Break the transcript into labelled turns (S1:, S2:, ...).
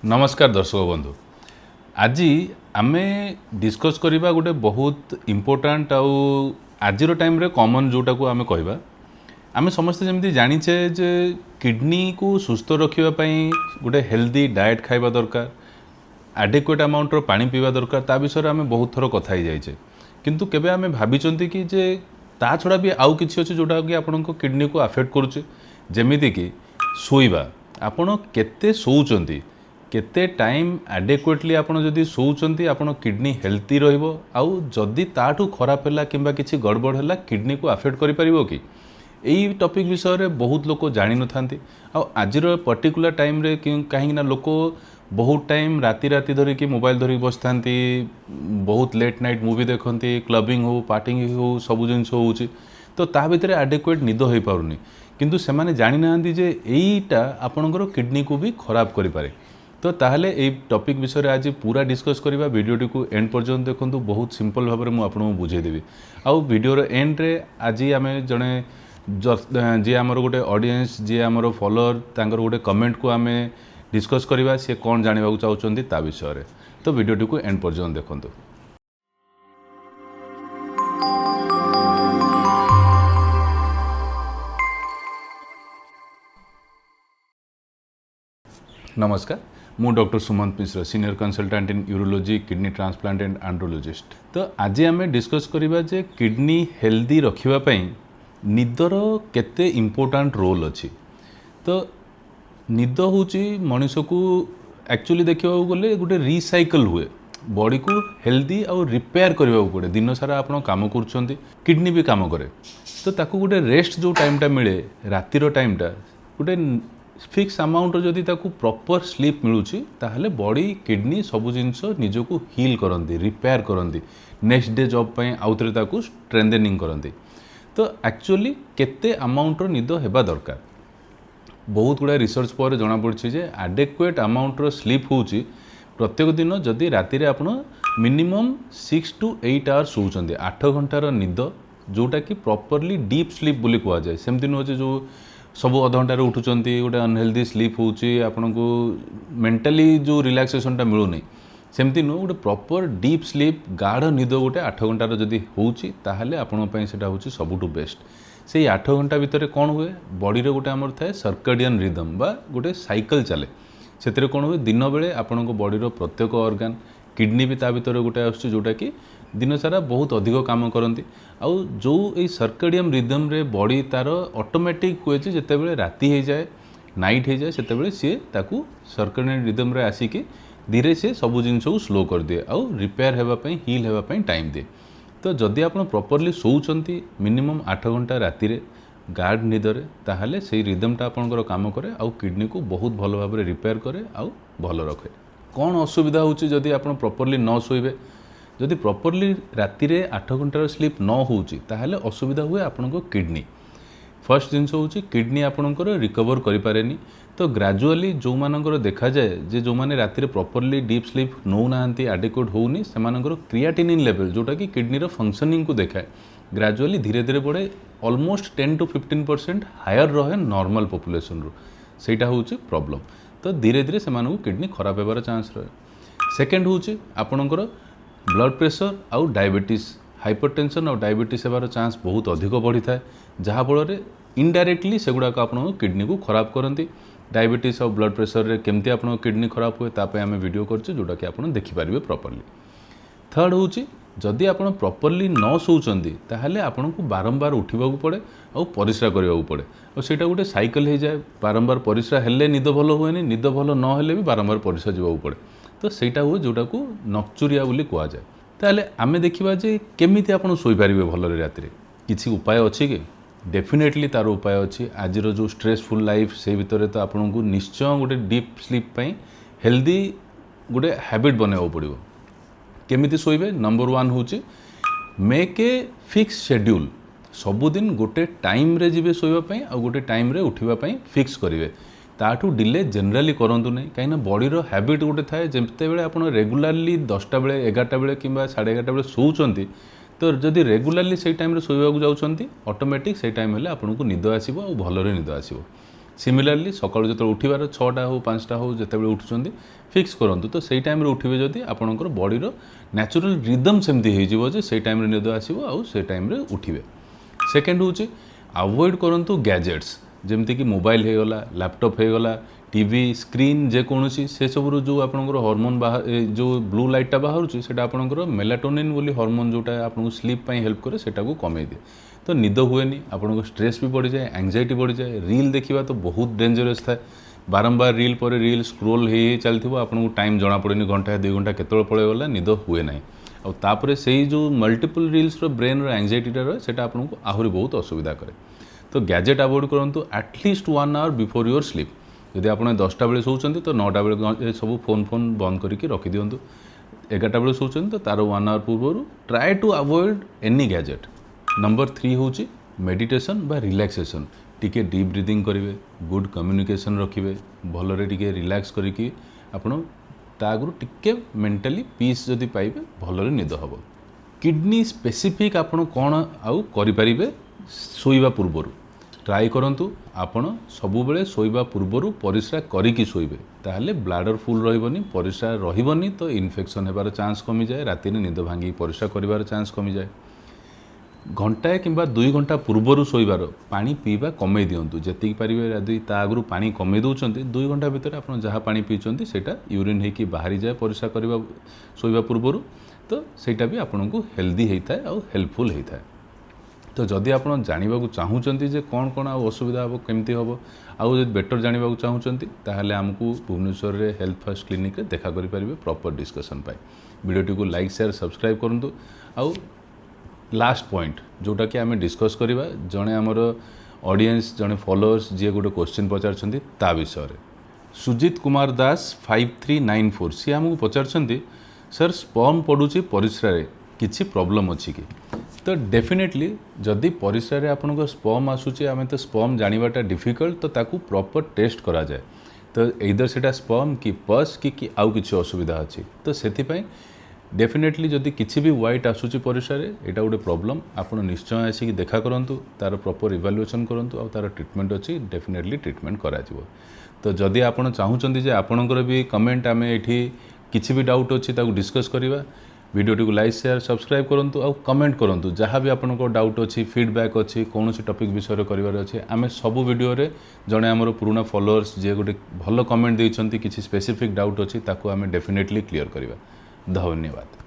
S1: नमस्कार दर्शक बंधु। आज आम डिस्कस करवा गोटे बहुत इम्पोर्टाट आज टाइम रे कॉमन जोटा को आम कहवा आम समस्ते जमी जाचे जे किडनी को सुस्थ रखापी गोटे हेल्दी डाएट खाइबा दरकार, एडिक्वेट अमाउंटर पानी पीवा दरकार। ता विषय आम बहुत थर कथा ही जाइए, किंतु केबे आम भाभी कि जे ता छड़ा भी आउ किछि अछि जोटा कि आपण किडनी को अफेक्ट करुचे। जेमिति कि शोइबा, आपण केते शोउचंती, केते टाइम एडिक्वेटली आपण जदि शोउचंती आपण किडनी हेल्थी रहिबो। आउ जदि ताठू खराब हैला किंबा किछि गड़बड़ हैला किडनी को अफेक्ट करि परिबो कि यही टॉपिक विषय रे बहुत लोक जानि न थांती। आ आजिर पर्टिकुलर टाइम रे कहीं ना लोक बहुत टाइम राति राति धरिकी मोबाइल धरिक बस था, बहुत लेट नाइट मूवी देखती, क्लबिंग हो पार्टिंग हो सब जिनस हो तो ता भितर एडिक्वेट निद हो पारुनी, किंतु से माने जानि नांती जे एईटा आपणकर किडनी को भी खराब करि पारे। तो ताहले ए टॉपिक विषय आज पूरा डिस्कस करवा। वीडियोटी को एंड पर्यंत देखंतु, बहुत सिंपल भाव में मुझे बुझेदेवी। आउ वीडियोर एंड रे आज आम जड़े जी आमर गोटे ऑडियंस जी आमर फॉलोअर तांकर गोटे कमेंट को आम डिस्कस करवा, सी कौन जानवा चाहते ता विषय रे। तो वीडियोटी को एंड पर्यंत देखंतु। नमस्कार, मु doctor Sumant Mishra, senior consultant in urology, kidney transplant and andrologist. तो आज आम डिस्कस करवा जे किडनी हेल्दी रखिबा निदर केते इम्पोर्टेंट रोल अच्छी। तो निद होची मनुष्य को एक्चुअली देखा गले गोटे रिसाइकल हुए, बॉडी को हेल्दी और रिपेयर करने पड़े। दिन सारा आप काम कर, किडनी भी काम करे, तो ताकू गोटे रेस्ट जो टाइमटा मिले रातिर टाइमटा गोटे फिक्स अमाउंट जदि ताकू प्रॉपर स्लीप मिलूची ताहले बॉडी किडनी सब जिनस निजको हील करती, रिपेयर करती, नेक्स्ट डे जॉब पे आउ थे ताकू स्ट्रेंथनिंग करती। तो एक्चुअली केते अमाउंटर निद हेबा दरकार, बहुत गुड़ा रिसर्च पर जना पड़ी जे एडिक्वेट अमाउंटर स्लीप होची प्रत्येक दिन जदि राति रे आपण मिनिमम 6 to 8 आवर्स सोचते, 8 घंटार निद जोटा कि प्रॉपरली डीप स्लीप बोली कह जाए। सेमती नुह जो सब अध घंटे उठुंट गोटे अनहेल्दी स्लीप होची, आपन को मेंटली जो रिलैक्सेशनटा मिलूनी सेमती नुह गोटे प्रॉपर डीप स्लीप गाढ़ निद गोटे 8 घंटार जदि होची ताहले आपण पई सेटा होची सबुठु बेस्ट। से 8 घंटा भितर कौन हुए बॉडी रे गोटे आमर थाए सर्कडियन रिदम बा गोटे साइकिल चले। से कौन हुए दिन बेले आपण बॉडी रो प्रत्येक ऑर्गन, किडनी भी ता भितर गोटे आसुची जोटा कि दिन सारा बहुत अधिक काम करती। आउ जो ये सर्कडियन रिदम रे बॉडी तार ऑटोमेटिक हुए जिते बड़े राति हो जाए, नाइट हो जाए, से सी ताकू सर्कडियन रिदम रे आसिकी धीरे से सब जिन स्लो कर दिए आउ रिपेयर होगापी हील होगापी टाइम दिए। तो जदि आप प्रॉपरली शोचंती मिनिमम 8 घंटा राति रे गार्ड निदरे ताहले से रिदमटा आपंकर काम करे आउ किडनी को बहुत भल भाव में रिपेयर करे आउ भल रखे। कौन असुविधा होची जदि आप प्रॉपरली न शोइबे, जदि प्रॉपरली राति रे 8 घंटार स्लीप न होची ताहले असुविधा हुए आपनको किडनी। फर्स्ट जिनस होची किडनी आपणकर रिकवर करि पारेनी। तो ग्रेजुअली जो मानकर देखा जाए जे जो माने राति रे प्रॉपरली डीप स्लीप नौ नांती, एडिक्वेट होउनी, सेमानकर क्रिएटिनिन लेवल जोटा कि किडनी रो फंक्शनिंग को देखाए ग्रेजुअली धीरे धीरे बढ़े, ऑलमोस्ट 10 to 15% हायर रहे नॉर्मल पॉपुलेशन रो। सेटा होची प्रॉब्लम। तो धीरे धीरे सेमानकु किडनी खराब हेबार चांस रहे। सेकेंड होची आपणकर ब्लड प्रेशर आउ डायबिटीज, हाइपरटेंशन और डायबिटीज हेबार चांस बहुत अधिक बढ़ी थाए, जहाँ फल इनडायरेक्टली से गुड़ाक आप किडनी को खराब करती। डायबिटीज और ब्लड प्रेशर रे केमती आप किडनी खराब हुए ताप आम वीडियो करछे जोटा कि आप देखिपारे प्रॉपरली। थर्ड होची जदि आप प्रॉपरली न शोचंती ताहले आपन को बारंबार उठा पड़े और परिश्रा करने पड़े और सेटा गोटे साइकिल हो जाए। बारंबार परिश्रा हेल्ले निद भल हुए, निद भल न हेल्ले भी बारंबार परिश्रा जावाक पड़े। तो सेटा हुए जोटा को नक्चुरिया बोली कह जाए। ताहले आमे देखिबा जे केमिति आपण सोई पारिबे भलरे राति रे, किछि उपाय अछि कि? डेफिनेटली तार उपाय अच्छी। आज जो स्ट्रेसफुल लाइफ से भितर तो आपन को निश्चय गोटे डीप स्लीप पाई हेल्दी गोटे हैबिट बनवा पड़ो। केमिति सोइबे? नंबर 1 होची मेक ए फिक्स शेड्यूल। सबुदिन गोटे टाइम रे जिबे सोइबा पई आ गोटे टाइम रे उठिबा पई फिक्स करिवे। ताठू डिले जनरली करंतु नहीं, कहीं बॉडी रो हैबिट गोटे थाए जेते बेले आपण रेगुलरली 10टा बेले 11टा बेले किंबा 11:30 बेले सोउचंती तो जदि रेगुलरली से टाइम रे सोइबा जाउछंती ऑटोमेटिक से टाइम हेले आपन को निद आसीबो और भलरे निद आसीबो। सिमिलारली सकाळु जेतेबेले उठिबार 6टा हो 5टा हो जेतेबेले उठुचंदी फिक्स करंतु तो सेई टाइम रे उठिबे जदि आपणकर बॉडी रो नेचुरल रिदम सेमती हे जिवो जे सेई टाइम रे निद आसीबो आउ सेई टाइम रे उठिबे। सेकेंड होची अवॉइड करंतु गैजेट्स जेमती कि मोबाइल हे गला लैपटॉप हे गला टीवी स्क्रीन जेकोसी से सब जो आपंकर हॉर्मोन बाहर जो ब्लू लाइटा बाहर से आपंकर मेलाटोनिन बोली हार्मोन जोटा आपको स्लीप पाई हेल्प करे सेटा को कमे दिए तो निद हुए आपको स्ट्रेस भी बढ़ी जाए एंग्जाइटी बढ़ी जाए रील देखा तो बहुत डेंजरस थाए बारंबार रील पर रील स्क्रोल हो चलती आपको टाइम जना पड़े घंटा 2 घंटा केतल पलैगला निद हुए ना आउे से जो मल्टीपल रील्स ब्रेन एंग्जाइटीटा रहे से आपको आहरी बहुत असुविधा करे तो गैजेट अवॉइड करूँ at least 1 hour before your sleep जदि आप 10टा बेले शोचते तो 9टा बेले सब फोन बंद करके रखी दिंतु 11टा बेले शोचते तो तार 1 आवर पूर्व try to avoid any gadget. Number 3 हूँ मेडिटेशन बा रिलैक्सेशन टिके डीप ब्रीदिंग करेंगे गुड कम्युनिकेशन रखिए भलरे टिके रिलैक्स करके आपण आगु टिके मेंटली पीस जदि पाइबे भलरे निद हम। किडनी स्पेसिफिक आपण कौन आउ करें शोवा पूर्वर ट्राए करंतु आपण सबुबले शोवा पूर्वर परिश्रा करिकी शोइबे ताहले ब्लाडर फुल रहिबनी परिश्रा रहिबनी तो इन्फेक्शन हेबार चांस कमी जाए राति निद भांगी परिश्रा करिवार चांस कमी जाए। घंटाए किंबा 2 घंटा पूर्वर शोइबार पानी पीवा कमे दिंतु जेतिक पारिबे यदि ता आगु पानी कमे दउचंती 2 घंटा भितर आपण जहाँ पानी पीचंती सेटा यूरिन हेकी बाहरी जाए परिश्रा करिवा शोइबा पूर्वर तो सेटा भी आपनको हेल्दी होता है और हेल्पफुल होता है। तो जदि आप जानवा चाहूँगी जे कौन कौन असुविधा हम केमती हम आउ बेटर जानवा चाहूँगी ताहले आमको भुवनेश्वर रे हेल्थ फर्स्ट क्लिनिक रे देखा करें प्रॉपर डिस्कशन पाई वीडियो को लाइक शेयर सब्सक्राइब करूँ। आउ लास्ट पॉइंट जोटा कि आम डिस्कस करवा जड़े आमर ऑडियंस जड़े फॉलोअर्स जी गोटे क्वेश्चन पचार ता विषय सुजीत कुमार दास 5394 सी आमको पचार सर स्पर्म पड़ुची परिश्रा रे किछि प्रॉब्लम अच्छी कि तो डेफिनेटली जदि परिश्रा रे आपनको स्पर्म आसूची आमे तो स्पर्म जानिबाटा डिफिकल्ट तो ताकू प्रॉपर टेस्ट करा जाए तो इधर सेटा स्पर्म कि पस कि आउ किछि असुविधा अच्छी तो सेथिपाई डेफिनेटली जदि किछि भी व्हाइट आसूची परिश्रा रे एटा गोटे प्रॉब्लम आपण निश्चय आसिक देखा करंतु तार प्रॉपर इवैल्यूएशन करंतु और तार ट्रीटमेंट अच्छी डेफिनेटली ट्रीटमेंट करा जिवो। तो जदि आपण चाहूचंती जे आपणकर भी कमेंट आमे एठी किछि भी डाउट अच्छी ताकू डिस्कस करिवा वीडियो को लाइक शेयर सब्सक्राइब करूँ और कमेंट करूँ जहाँ भी आपको डाउट अच्छी फीडबैक अच्छी कौन सी टॉपिक विषय कर अच्छे आम सबू वीडियो रे जड़े आमर पुराना फॉलोअर्स जी गोटे भल कमेंट देइछंती किसी स्पेसिफिक डाउट अच्छी ताकू आम डेफिनेटली क्लियर करवा। धन्यवाद।